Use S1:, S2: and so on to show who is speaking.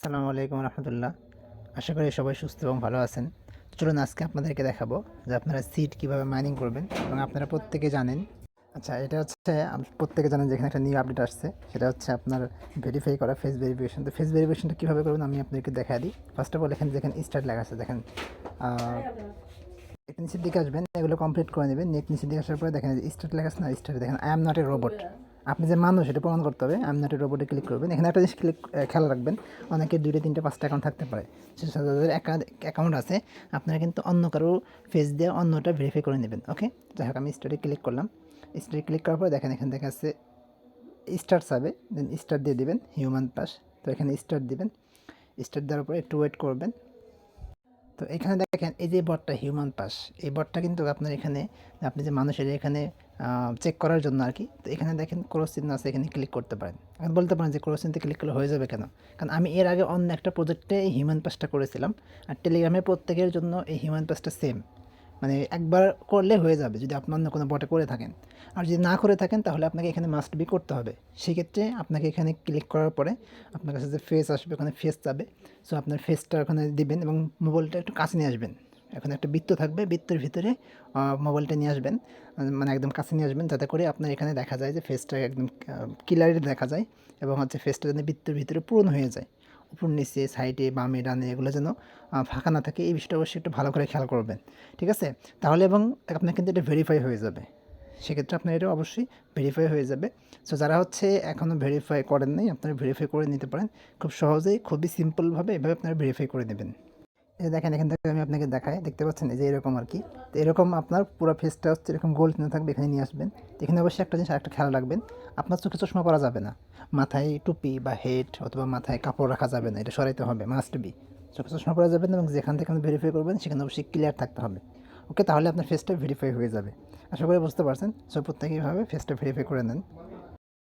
S1: আসসালামু আলাইকুম রহমতুল্লাহ। আশা করি সবাই সুস্থ এবং ভালো আছেন। চলুন আজকে আপনাদেরকে দেখাবো যে আপনারা সিড কীভাবে মাইনিং করবেন এবং আপনারা প্রত্যেকে জানেন। আচ্ছা, এটা হচ্ছে প্রত্যেকে জানেন যে এখানে একটা নিউ আপডেট আসছে, সেটা হচ্ছে আপনার ভেরিফাই করা ফেস ভেরিফিকেশন। তো ফেস ভেরিফিকেশনটা কীভাবে করবেন আমি আপনাদেরকে দেখা দিই। ফার্স্ট অফ অল এখানে দেখেন স্টার্ট লেখা আছে, দেখেন একটু নিচের দিকে আসবেন, এগুলো কমপ্লিট করে নেবেন। নেট নিচের দিকে আসার পরে দেখেন স্টার্ট লেখা আছে না, স্টার্ট দেখেন I am not a robot. আপনি যে মানুষ এটা প্রমাণ করতে হবে, আই এম নট এ রোবটে ক্লিক করবেন। এখানে একটা জিনিস খেয়াল রাখবেন, অনেকের 2টা 3টা 5টা অ্যাকাউন্ট থাকতে পারে। সেই সাথে যাদের অ্যাকাউন্ট আছে আপনারা কিন্তু অন্য কারো ফেস দিয়ে অন্যটা ভেরিফাই করে নেবেন। ওকে, যাই হোক আমি স্টার্টে ক্লিক করলাম। স্টার্টে ক্লিক করার পরে দেখেন এখানে দেখা আছে স্টার্ট চাবে, দেন স্টার্ট দিয়ে দেবেন হিউম্যান পাস। তো এখানে স্টার্ট দিবেন, স্টার্ট দেওয়ার পরে একটু ওয়েট করবেন। তো এখানে দেখেন এই যে বটটা হিউম্যান পাস, এই বটটা কিন্তু আপনার এখানে আপনি যে মানুষের এখানে চেক করার জন্য আর কি। তো এখানে দেখেন ক্রস চিহ্ন আছে, এখানে ক্লিক করতে পারেন। এখন বলতে পারেন যে ক্রস চিহ্নতে ক্লিক করলে হয়ে যাবে কেন? কারণ আমি এর আগে অন্য একটা প্রজেক্টে এই হিউম্যান পাসটা করেছিলাম, আর টেলিগ্রামে প্রত্যেকের জন্য এই হিউম্যান পাসটা সেম, মানে একবার করলে হয়ে যাবে যদি আপনি অন্য কোনো বটে করে থাকেন। আর যদি না করে থাকেন তাহলে আপনাকে এখানে মাস্ট বি করতে হবে। সেক্ষেত্রে আপনাকে এখানে ক্লিক করার পরে আপনার কাছে যে ফেস আসবে, ওখানে ফেস যাবে। সো আপনার ফেসটা ওখানে দিবেন এবং মোবাইলটা একটু কাছে নিয়ে আসবেন। এখন একটা বৃত্ত থাকবে, বৃত্তের ভিতরে মোবাইলটা নিয়ে আসবেন, মানে একদম কাছে নিয়ে আসবেন যাতে করে আপনার এখানে দেখা যায় যে ফেসটা একদম ক্লিয়ারলি দেখা যায়, এবং হচ্ছে ফেসটা যেন বৃত্তের ভিতরে পূরণ হয়ে যায়। উপর নিচে সাইডে বামে ডানে এগুলো যেন ফাঁকা না থাকে, এই বিষয়টা অবশ্যই একটু ভালো করে খেয়াল করবেন। ঠিক আছে? তাহলে এবং আপনার কিন্তু এটা ভেরিফাই হয়ে যাবে। সেক্ষেত্রে আপনার এটা অবশ্যই ভেরিফাই হয়ে যাবে। সো যারা হচ্ছে এখনও ভেরিফাই করেন নাই, আপনারা ভেরিফাই করে নিতে পারেন। খুব সহজেই, খুবই সিম্পলভাবে এভাবে আপনারা ভেরিফাই করে নেবেন। এই যে দেখেন এখান থেকে আমি আপনাকে দেখাই, দেখতে পাচ্ছেন এই যে এরকম আর কি। তো এরকম আপনার পুরো ফেসটা হচ্ছে এরকম গোল চিহ্ন থাকবে, এখানে নিয়ে আসবেন। তো এখানে অবশ্যই একটা জিনিস আরেকটা খেয়াল রাখবেন, আপনার চোখে চশমা পরা যাবে না, মাথায় টুপি বা হেড অথবা মাথায় কাপড় রাখা যাবে না, এটা সরাইতে হবে মাস্ট বি। চোখে চশমা পরা যাবে না এবং যেখান থেকে আপনি ভেরিফাই করবেন সেখানে অবশ্যই ক্লিয়ার থাকতে হবে। ওকে, তাহলে আপনার ফেসটা ভেরিফাই হয়ে যাবে। আশা করি বুঝতে পারছেন। সো প্রত্যেকেইভাবে ফেসটা ভেরিফাই করে নেন।